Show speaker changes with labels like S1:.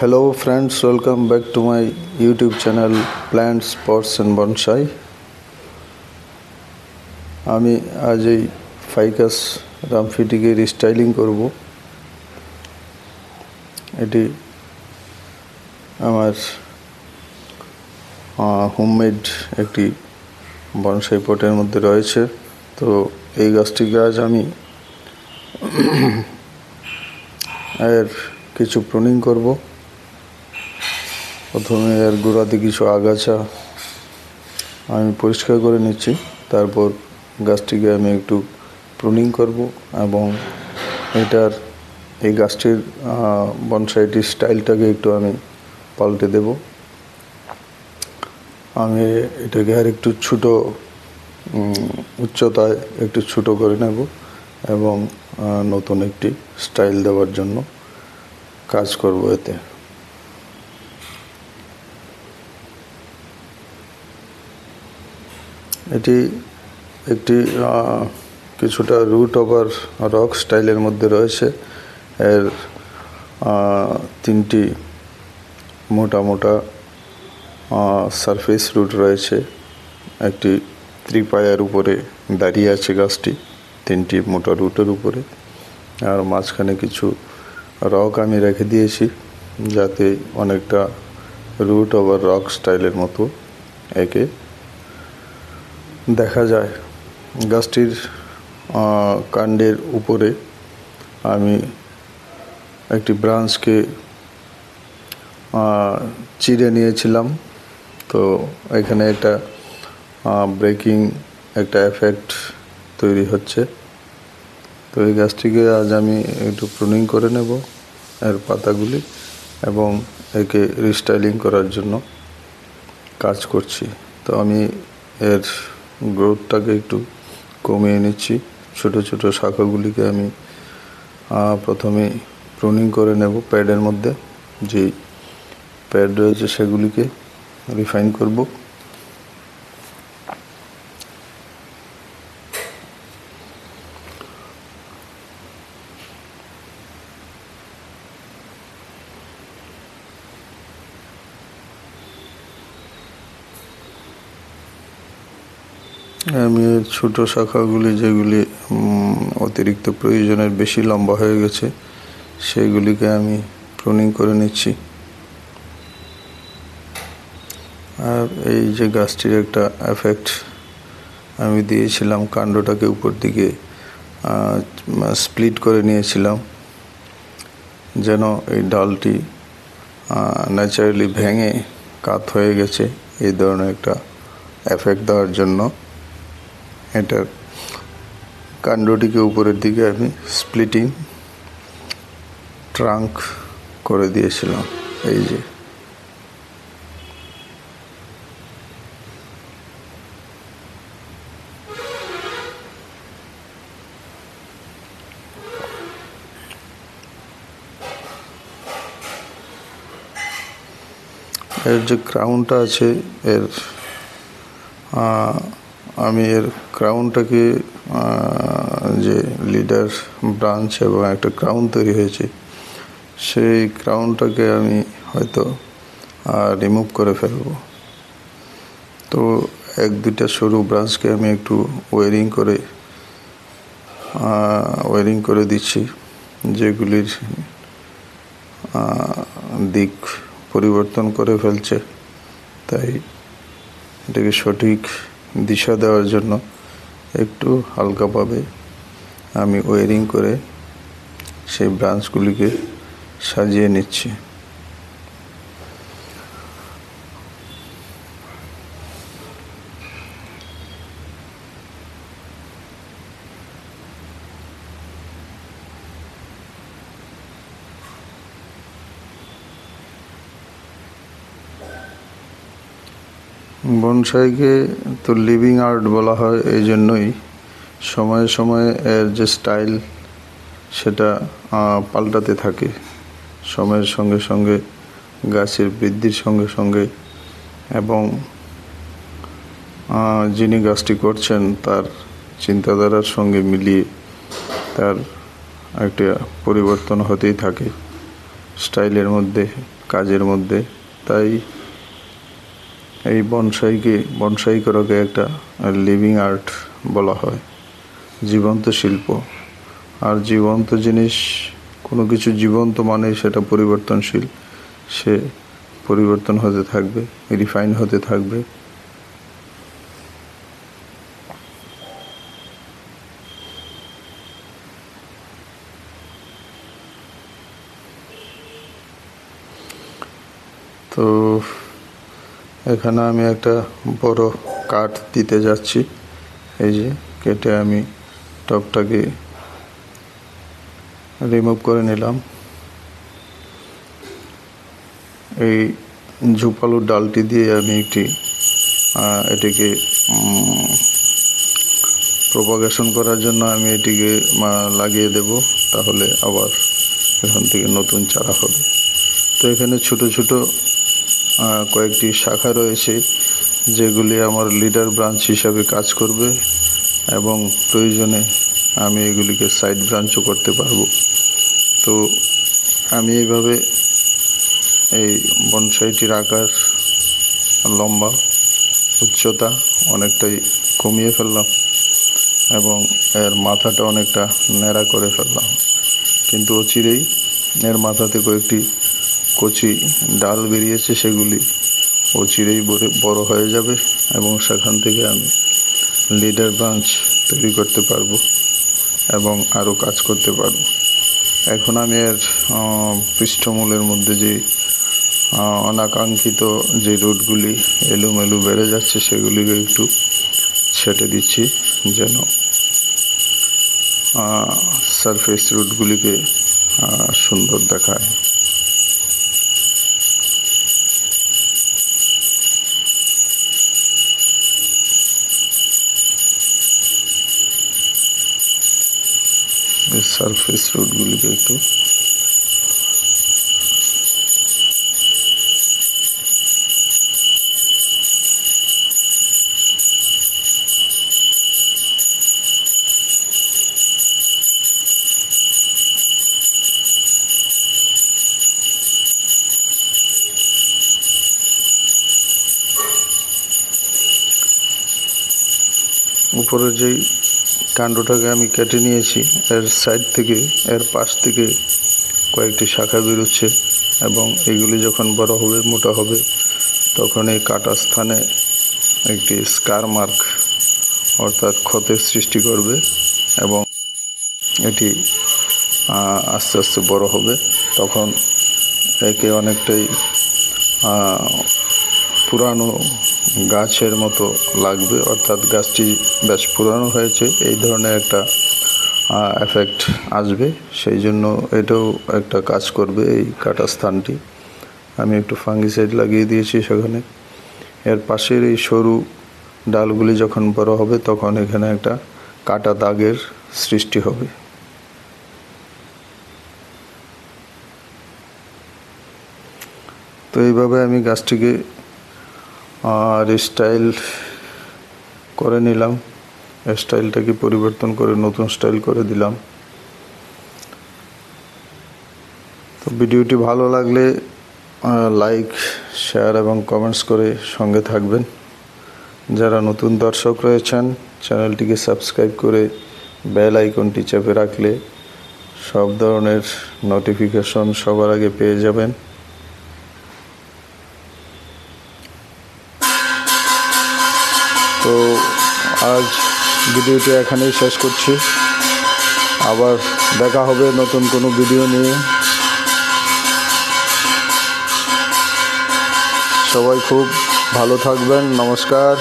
S1: Hello friends, welcome back to my YouTube channel Plants, Pots and Bonsai. আমি আজ এই Ficus রামফিটিকে রিস্টাইলিং করব। এটি আমার হোমমেড একটি বনসাই পটের মধ্যে রয়েছে। তো এই গাছটিকে আজ আমি এর কিছু প্রুনিং করব। প্রথমে এর গোড়াতে কিছু আগাছা আমি পরিষ্কার করে নিচ্ছি, তারপর গাছটিকে আমি একটু প্রুনিং করব এবং এই গাছটির বনসাইটির স্টাইলটাকে একটু আমি পাল্টে দেব। আমি এটাকে আর একটু ছোটো উচ্চতায় একটু ছোটো করে নেব এবং নতুন একটি স্টাইল দেওয়ার জন্য কাজ করব এতে। এটি একটি কিছুটা রুট ওভার রক স্টাইলের মধ্যে রয়েছে। এর তিনটি মোটা মোটা সারফেস রুট রয়েছে। একটি ত্রিপায়ার উপরে দাঁড়িয়ে আছে গাছটি, তিনটি মোটা রুটের উপরে, আর মাঝখানে কিছু রক আমি রেখে দিয়েছি যাতে অনেকটা রুট ওভার রক স্টাইলের মতো একে দেখা যায়। গাছটির কাণ্ডের উপরে আমি একটি ব্রাঞ্চকে চিড়ে নিয়েছিলাম। তো এখানে একটা ব্রেকিং একটা এফেক্ট তৈরি হচ্ছে। তো এই গাছটিকে আজ আমি একটু প্রুনিং করে নেব এর পাতাগুলি এবং একে রিস্টাইলিং করার জন্য কাজ করছি। তো আমি এর গ্রোথটাকে একটু কমিয়ে নিচ্ছি। ছোট ছোট শাখাগুলিকে আমি প্রথমে প্রুনিং করে নেব। প্যাডের মধ্যে যে প্যাড রয়েছে সেগুলিকে রিফাইন করব। আমি এর ছোটো শাখাগুলি যেগুলি অতিরিক্ত প্রয়োজনের বেশি লম্বা হয়ে গেছে সেইগুলিকে আমি প্রুনিং করে নিচ্ছি। আর এই যে গাছটির একটা এফেক্ট আমি দিয়েছিলাম, কাণ্ডটাকে উপর দিকে স্প্লিট করে নিয়েছিলাম যেন এই ডালটি ন্যাচারালি ভেঙে কাত হয়ে গেছে, এই ধরনের একটা এফেক্ট দেওয়ার জন্য এটার কাণ্ডটিকে উপরের দিকে আমি স্প্লিটিং ট্রাঙ্ক করে দিয়েছিলাম। এই যে এর যে ক্রাউনটা আছে আমি এর ক্রাউনটাকে যে লিডার ব্রাঞ্চ এবং একটা ক্রাউন তৈরি হয়েছে সেই ক্রাউনটাকে আমি হয়তো রিমুভ করে ফেলব। তো এক দুইটা সরু ব্রাঞ্চকে আমি একটু ওয়ারিং করে দিচ্ছি, যেগুলির দিক পরিবর্তন করে ফেলছে। তাই এটাকে সঠিক দিশা দেওয়ার জন্য একটু হালকাভাবে আমি ওয়ারিং করে সেই ব্রাঞ্চগুলিকে সাজিয়ে নিচ্ছি। বনসাইকে তো লিভিং আর্ট বলা হয়, এই জন্যই সময়ে সময়ে এর যে স্টাইল সেটা পাল্টাতে থাকে সময়ের সঙ্গে সঙ্গে, গাছের বৃদ্ধির সঙ্গে সঙ্গে, এবং যিনি গাছটি করছেন তার চিন্তাধারার সঙ্গে মিলিয়ে তার একটা পরিবর্তন হতেই থাকে স্টাইলের মধ্যে। কাজের মধ্যে। তাই এই বনসাই করাকে একটা লিভিং আর্ট বলা হয়, জীবন্ত শিল্প। আর জীবন্ত জিনিস, কোনো কিছু জীবন্ত মানে সেটা পরিবর্তনশীল, সে পরিবর্তন হতে থাকবে, রিফাইন হতে থাকবে। তো এখানে আমি একটা বড় কাঠ দিতে যাচ্ছি। এই যে কেটে আমি টপটাকে রিমুভ করে নিলাম। এই ঝোপালোর ডালটি দিয়ে আমি এটিকে প্রপাগেশন করার জন্য আমি এটিকে লাগিয়ে দেব, তাহলে আবার এখান থেকে নতুন চারা হবে। তো এখানে ছোট ছোট কয়েকটি শাখা রয়েছে, যেগুলি আমার লিডার ব্রাঞ্চ হিসাবে কাজ করবে, এবং প্রয়োজনে আমি এগুলিকে সাইড ব্রাঞ্চও করতে পারবো। তো আমি এইভাবে এই বনসাইটির আকার, লম্বা, উচ্চতা অনেকটাই কমিয়ে ফেললাম, এবং এর মাথাটা অনেকটা ন্যাড়া করে ফেললাম। কিন্তু অচিরেই এর মাথা থেকে একটি কচি ডাল বেরিয়েছে, সেগুলি অচিরেই বড় হয়ে যাবে, এবং সেখান থেকে আমি লিডার ব্রাঞ্চ তৈরি করতে পারবো এবং আরও কাজ করতে পারবো। এখন আমি এর পৃষ্ঠমূলের মধ্যে যে অনাকাঙ্ক্ষিত যে রুটগুলি এলোমেলো বেড়ে যাচ্ছে, সেগুলিকে একটু ছেটে দিচ্ছি, যেন সারফেস রুটগুলিকে সুন্দর দেখায়। সারফেস রুটগুলিকে একটু উপরের যেই কাণ্ডটাকে আমি কেটে নিয়েছি, এর সাইড থেকে, এর পাশ থেকে কয়েকটি শাখা বেরোচ্ছে, এবং এগুলি যখন বড় হবে, মোটা হবে, তখন এই কাটা স্থানে একটি স্কার মার্ক অর্থাৎ ক্ষতের সৃষ্টি করবে, এবং এটি আস্তে আস্তে বড় হবে। তখন একে অনেকটাই পুরানো গাছের মতো লাগবে, অর্থাৎ গাছটি বেশ পুরানো হয়েছে, এই ধরনের একটা এফেক্ট আসবে। সেই জন্য এটাও একটা কাজ করবে। এই কাটা স্থানটি আমি একটু ফাঙ্গিসাইড লাগিয়ে দিয়েছি সেখানে। এর পাশের এই সরু ডালগুলি যখন বড় হবে, তখন এখানে একটা কাটা দাগের সৃষ্টি হবে। তো এইভাবে আমি গাছটিকে স্টাইল করে নিলাম, স্টাইলটাকে পরিবর্তন করে নতুন স্টাইল করে দিলাম। তো ভিডিওটি ভালো লাগলে লাইক, শেয়ার এবং কমেন্টস করে সঙ্গে থাকবেন। যারা নতুন দর্শক রয়েছেন, চ্যানেলটিকে সাবস্ক্রাইব করে বেল আইকনটি চেপে রাখলে সব ধরনের নোটিফিকেশন সবার আগে পেয়ে যাবেন। তো আজ ভিডিওটি এখানেই শেষ করছি। আবার দেখা হবে নতুন কোনো ভিডিও নিয়ে। সবাই খুব ভালো থাকবেন। নমস্কার।